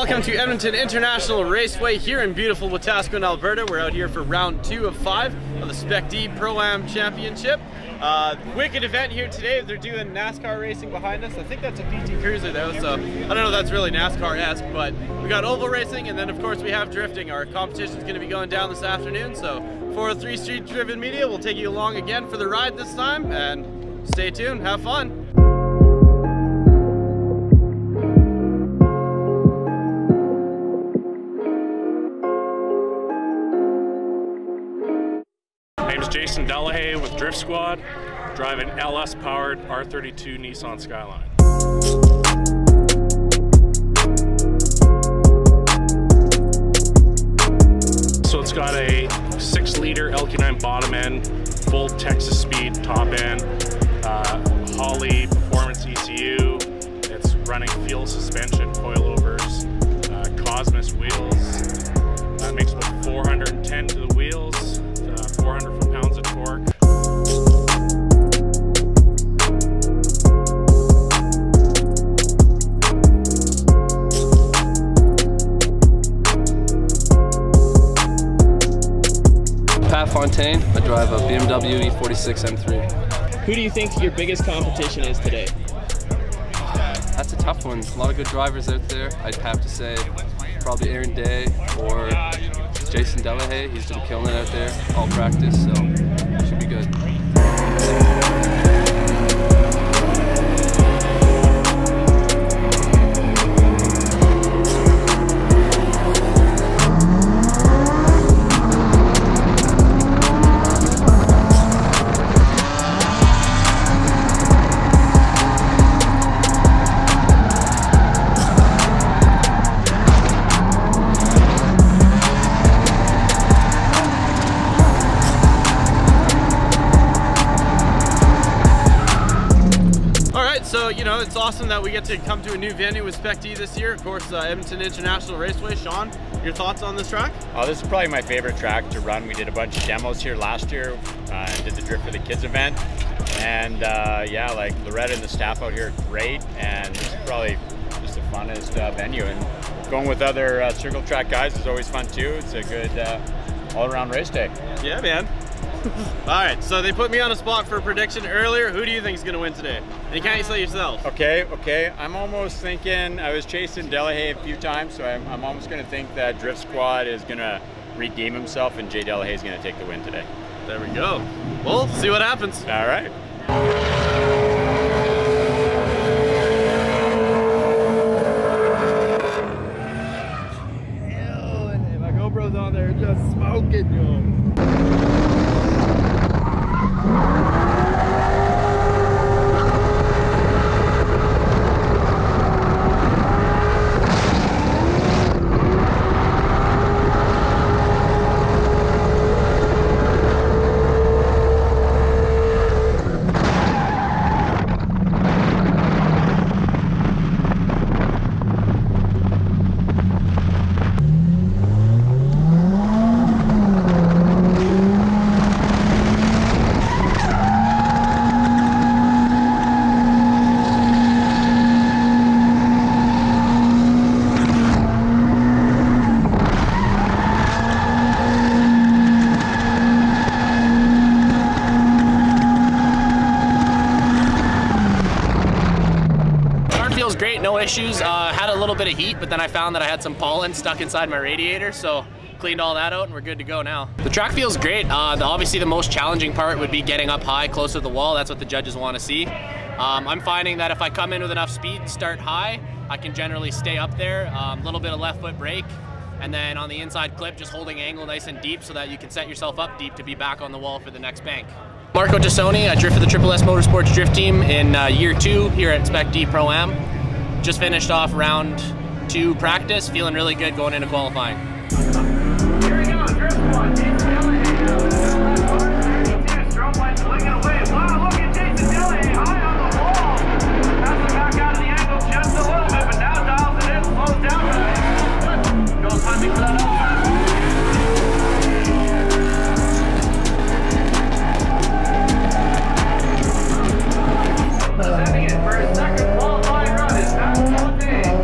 welcome to Edmonton International Raceway here in beautiful Wetaskiwin, Alberta. We're out here for round 2 of 5 of the Spec D Pro-Am Championship. Wicked event here today. They're doing NASCAR racing behind us. I think that's a PT Cruiser though, so I don't know if that's really NASCAR-esque, but we got oval racing, and then of course we have drifting. Our competition is going to be going down this afternoon, so 403 Street Driven Media will take you along again for the ride this time, and stay tuned, have fun. My name is Jason Delahaye with Drift Squad, driving LS-powered R32 Nissan Skyline. So it's got a 6-liter LQ9 bottom end, full Texas speed top end, Holley performance ECU. It's running fuel suspension, coilovers, Cosmos wheels. Makes about 410 to the wheels. 400 foot-pounds of torque. Pat Fontaine, I drive a BMW E46 M3. Who do you think your biggest competition is today? That's a tough one. A lot of good drivers out there. I'd have to say probably Aaron Day or Jason Delahaye. He's been killing it out there, all practice, so should be good. So, you know, it's awesome that we get to come to a new venue with Spec D this year. Of course, Edmonton International Raceway. Sean, your thoughts on this track? Oh, this is probably my favorite track to run. We did a bunch of demos here last year and did the Drift for the Kids event. And yeah, like Loretta and the staff out here are great. And this is probably just the funnest venue. And going with other circle track guys is always fun too. It's a good all-around race day. Yeah, man. Alright, so they put me on a spot for a prediction earlier. Who do you think is going to win today? And you can't say yourself. Okay. I'm almost thinking, I was chasing Delahaye a few times, so I'm almost going to think that Drift Squad is going to redeem himself and Jay Delahaye is going to take the win today. There we go. Well, see what happens. All right. My GoPro's on there just smoking, yo. Great, no issues. Had a little bit of heat, but then I found that I had some pollen stuck inside my radiator, so cleaned all that out and we're good to go now. The track feels great. Obviously the most challenging part would be getting up high, close to the wall. That's what the judges want to see. I'm finding that if I come in with enough speed, start high, I can generally stay up there. A little bit of left foot brake, and then on the inside clip, just holding angle nice and deep so that you can set yourself up deep to be back on the wall for the next bank. Marco Tassoni, I drift for the Triple S Motorsports Drift Team in year 2 here at Spec D Pro-Am. Just finished off round 2 practice, feeling really good going into qualifying. Here we go, Drift Squad, Jason Delahaye, 32, stroke line swinging away. Wow, look at Jason Delahaye high on the wall. Passing back out of the angle just a little bit, but now dials it in, slows down. Goes hunting for that upshot. Sending it for his second qualifying run is Pat Fontaine.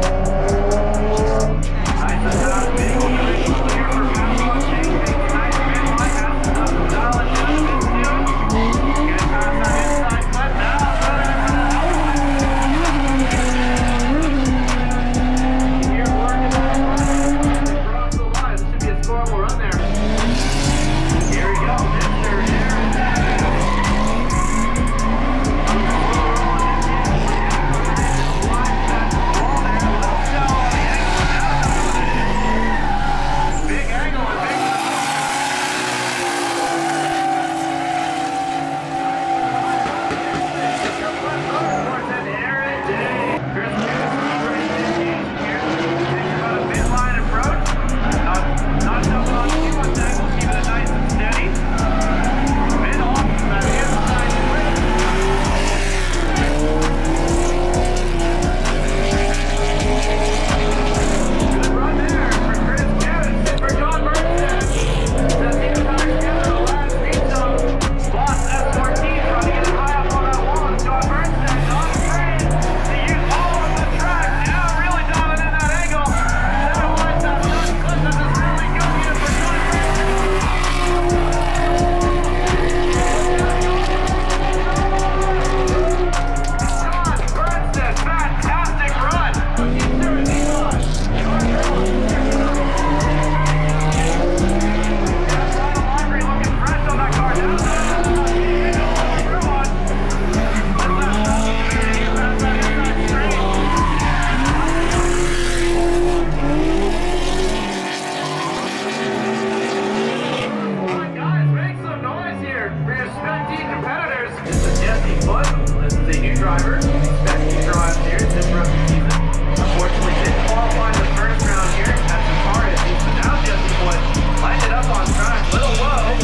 foot. This is a new driver. Spec drives here this rookie season. Unfortunately, didn't qualify in the first round here at the hard at least, but now Jesse Wood lined it up on track. Little low.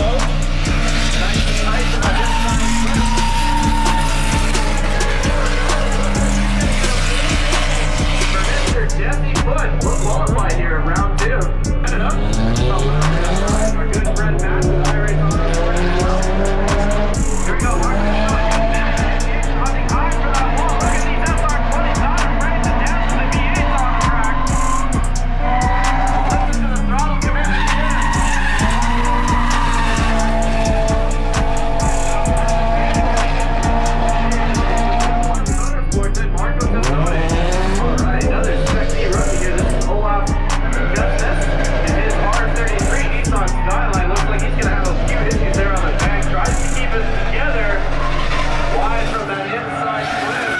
Nice and tight to this time. For Mr. Jesse Wood, we'll qualify here in round 2. Set it up. Our good friend Matt with iRace on the board as well. Here we go, Mark. Hunting high for that wall. Look at these SR20s, not afraid to dance to the V8s on the track. Listen to the throttle command again. Motorsports at Marco Tellone. All right, another sexy rookie here. This is Olaf Justice in his R33 Nissan Skyline. Looks like he's going to have a few issues there on the back. Tries to keep it together. Wide from that inside clip.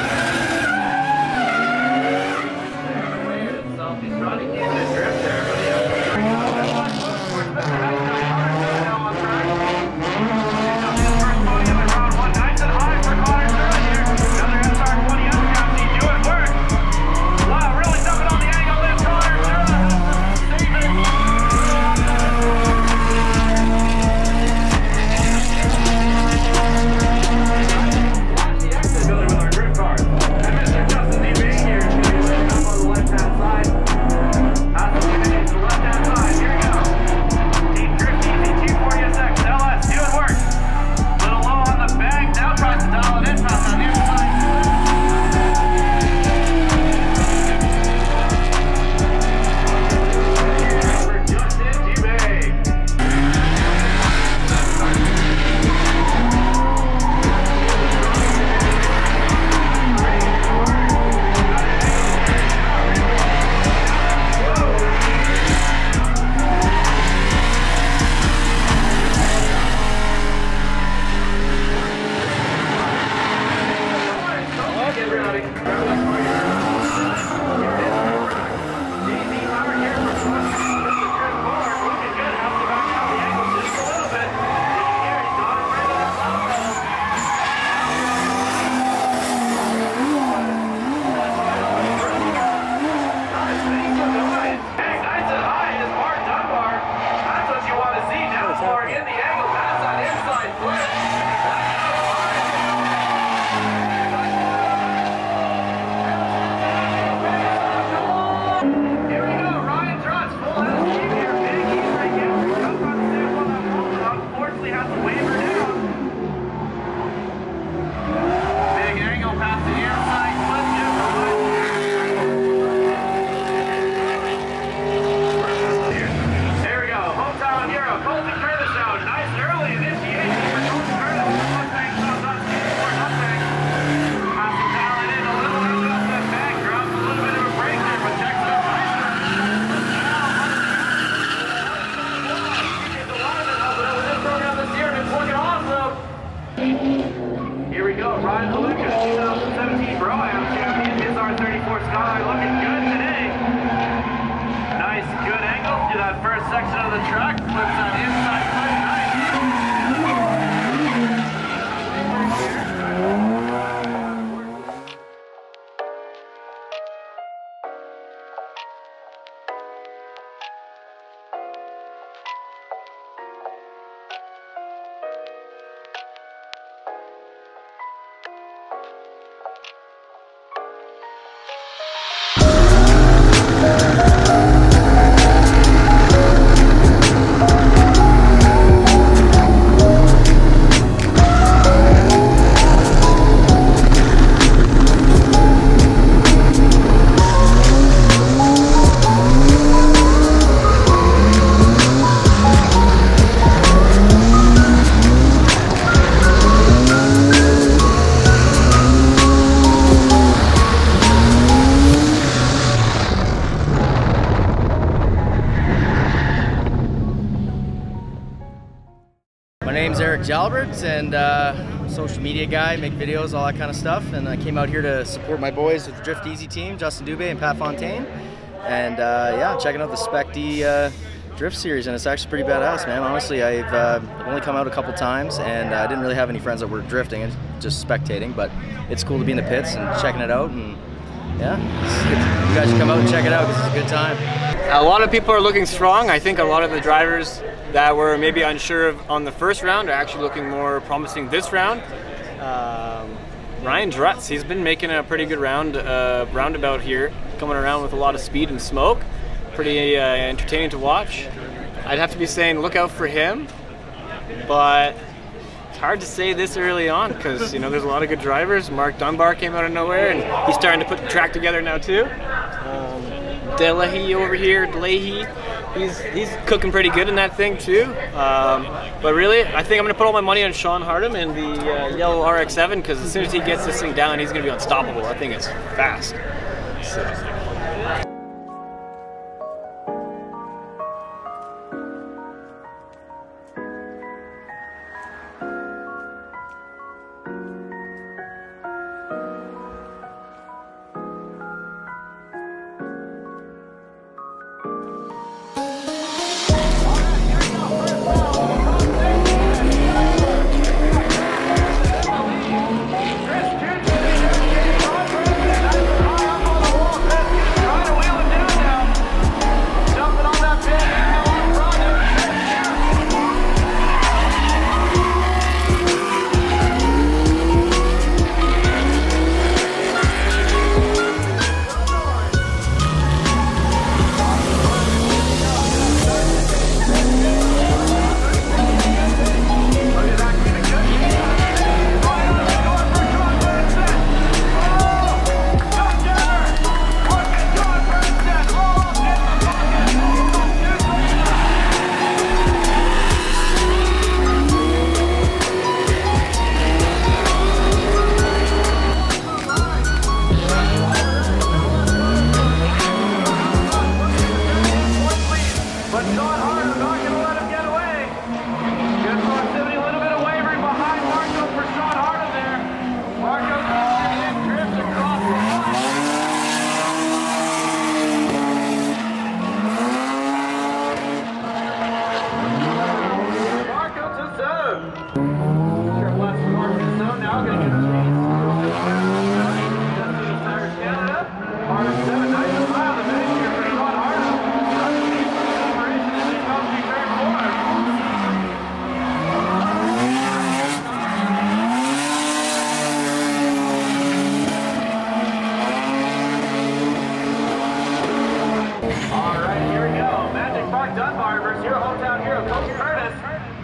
He's trying to keep it drift there, but he has to now on track. His first podium in round 1. Nice and high for Connor Sturley here. Another SR20 undercap. He's doing work. Wow, really dumping on the angle there. Connor Sturley has to save it. Watch the exit builder with our grip card. And Mr. Justin D. Bain here is going to be lifting up on the left-hand side. Has to finish the left-hand side. Here we go. Deep drift easy 240SX LS doing work. Little low on the bag. Now tries to dial it in past on the inside. For Justin D. Bain. Get ready. Here we go, Ryan Haluka, 2017 Pro-Am champion, his R34 Skyline looking good today. Nice, good angle to that first section of the track, flips that inside foot, Jalberts, and social media guy, make videos, all that kind of stuff. And I came out here to support my boys with the Drift Easy team, Justin Dubé and Pat Fontaine. And yeah, checking out the Spec D drift series, and it's actually pretty badass, man. Honestly, I've only come out a couple times, and I didn't really have any friends that were drifting, and just spectating. But it's cool to be in the pits and checking it out, and yeah, you guys should come out and check it out because it's a good time. A lot of people are looking strong. I think a lot of the drivers that were maybe unsure of on the first round are actually looking more promising this round. Ryan Drutz, he's been making a pretty good roundabout here, coming around with a lot of speed and smoke. Pretty entertaining to watch. I'd have to be saying look out for him, but it's hard to say this early on because there's a lot of good drivers. Mark Dunbar came out of nowhere, and he's starting to put the track together now too. Delahaye over here, he's cooking pretty good in that thing too. But really, I think I'm going to put all my money on Sean Hardham and the yellow RX-7 because as soon as he gets this thing down, he's going to be unstoppable. I think it's fast. So.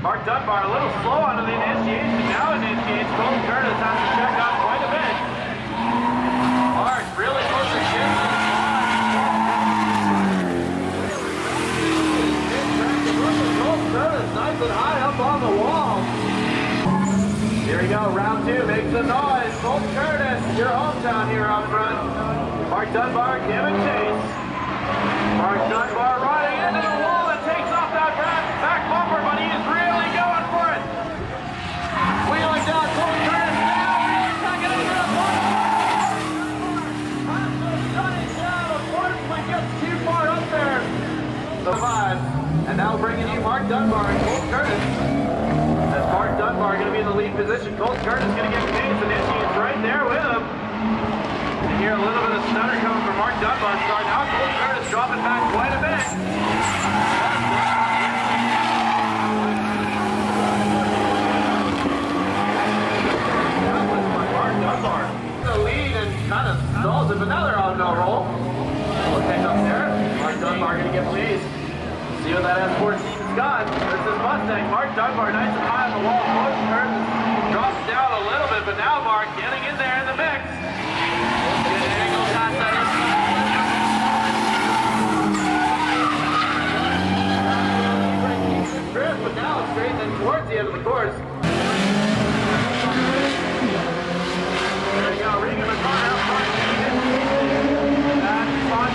Mark Dunbar a little slow onto the initiation. Now initiates. Colton Curtis has to check on quite a bit. Mark really pushing in. Colton Curtis nice and high up on the wall. Here we go, round two, makes a noise. Colton Curtis, your hometown here up front. Mark Dunbar giving chase. Mark Dunbar running into the wall and takes off that back bumper, but he is really going for it. Wheeling down, Colton Curtis now, second over the bottom. Shutting down, unfortunately gets too far up there. The five, and now bringing you Mark Dunbar and Colton Curtis. As Mark Dunbar going to be in the lead position, Colton Curtis going to get pace, and he's right there with him. You hear a little bit of stutter coming from Mark Dunbar. Start now, Colton Curtis dropping back quite a bit. Mark Dunbar the lead and kind of stalls it, but now they're on no roll. We'll pick up there. Mark Dunbar going to get pleased. See what that S14's got. There's his Mustang. Mark Dunbar nice and high on the wall. Colton Curtis drops down a little bit, but now Mark getting in there in the mix. Good angle past that drift, but now it's straightening towards the end of the course. There you go, Regan McCarter out front. That's fun.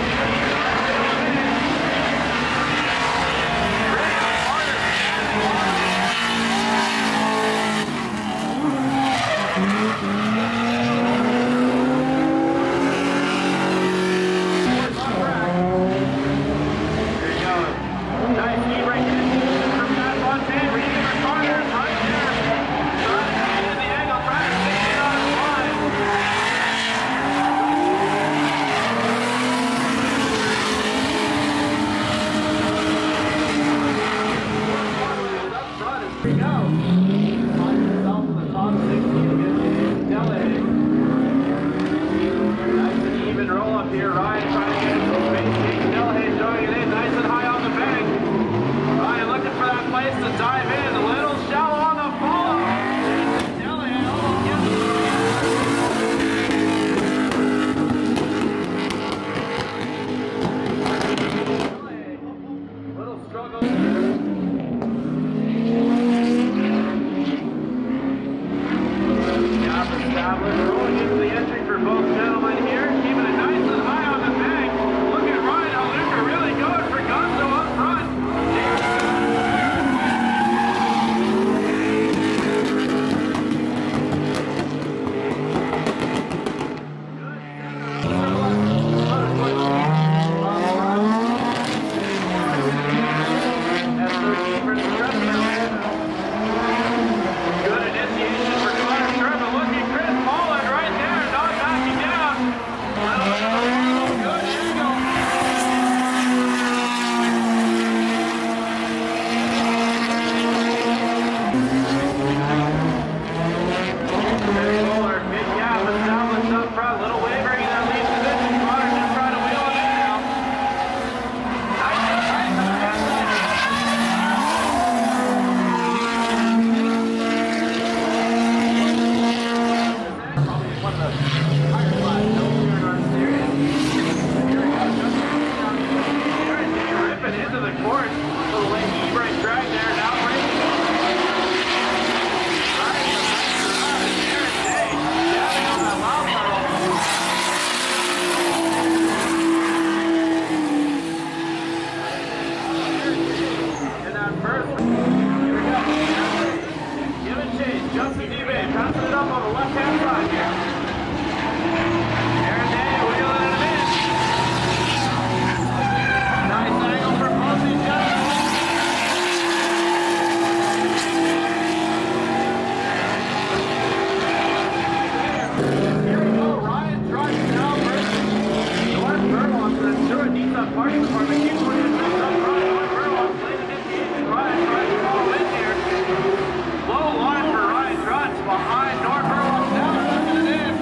D-Bay, passing it up on the left-hand side here. Aaron Day wheeling it in. Nice angle for Posey Johnson. Here we go, Ryan drives down versus North Burlock for the Stewart Nissan Party Department. Keep putting his things up front. North Burlock playing it in the engine. Ryan tries to follow in here. Low line for Ryan Drutz behind North Burlock now. Looking it in.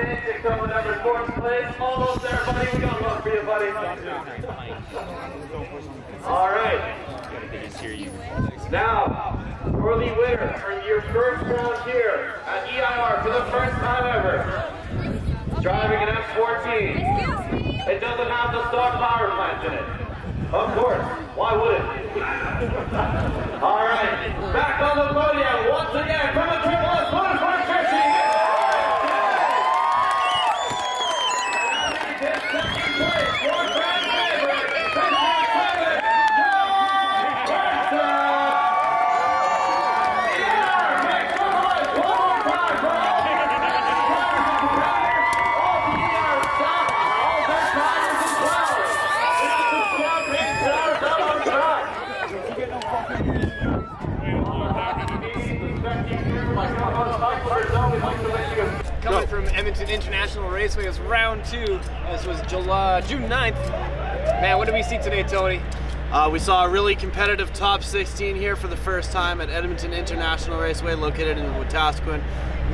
Takes over number 4th place. Almost there, buddy. We got love for you, buddy. All right. Now, for the winner for your first round here at EIR for the first time ever, driving an F14. It doesn't have the stock power plant in it. Of course. Why would it? All right. Back on the podium once again from the Triple S Motorsport Jersey. Coming from Edmonton International Raceway, it's round 2. This was June 9th. Man, what did we see today, Tony? We saw a really competitive top 16 here for the first time at Edmonton International Raceway, located in Wetaskiwin.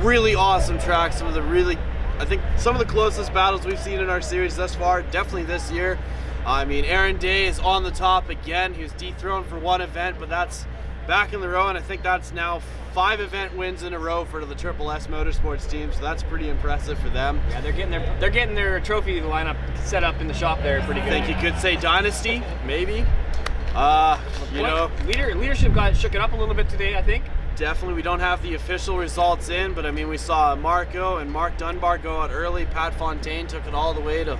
Really awesome track. I think some of the closest battles we've seen in our series thus far, definitely this year. I mean, Aaron Day is on the top again. He was dethroned for one event, but that's back in the row, and I think that's now 5 event wins in a row for the Triple S Motorsports team, so that's pretty impressive for them. Yeah, they're getting their trophy lineup set up in the shop there pretty good. I think you could say Dynasty, maybe. You know, leadership got shook it up a little bit today, I think. Definitely, we don't have the official results in, but I mean, we saw Marco and Mark Dunbar go out early. Pat Fontaine took it all the way to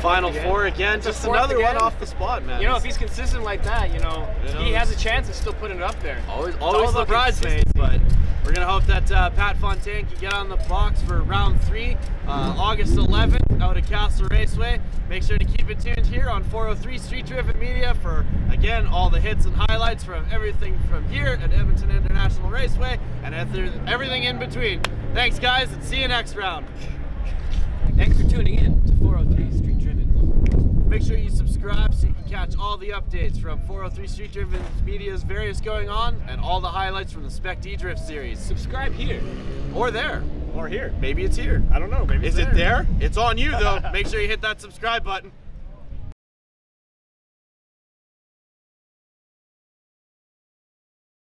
Final 4 again. Just another one off the spot, man. You know, if he's consistent like that, you know, he has a chance of still putting it up there. Always the bridesmaids, but we're gonna hope that Pat Fontaine can get on the box for round 3, August 11th, out at Castle Raceway. Make sure to keep it tuned here on 403 Street Driven Media for, again, all the hits and highlights from everything from here at Edmonton International Raceway and everything in between. Thanks, guys, and see you next round. Thanks for tuning in to 403 Street Driven. Make sure you subscribe so you can catch all the updates from 403 Street Driven Media's various going on and all the highlights from the Spec D Drift series. Subscribe here. Or there. Or here. Maybe it's here. I don't know. Maybe Is it there? It's on you, though. Make sure you hit that subscribe button.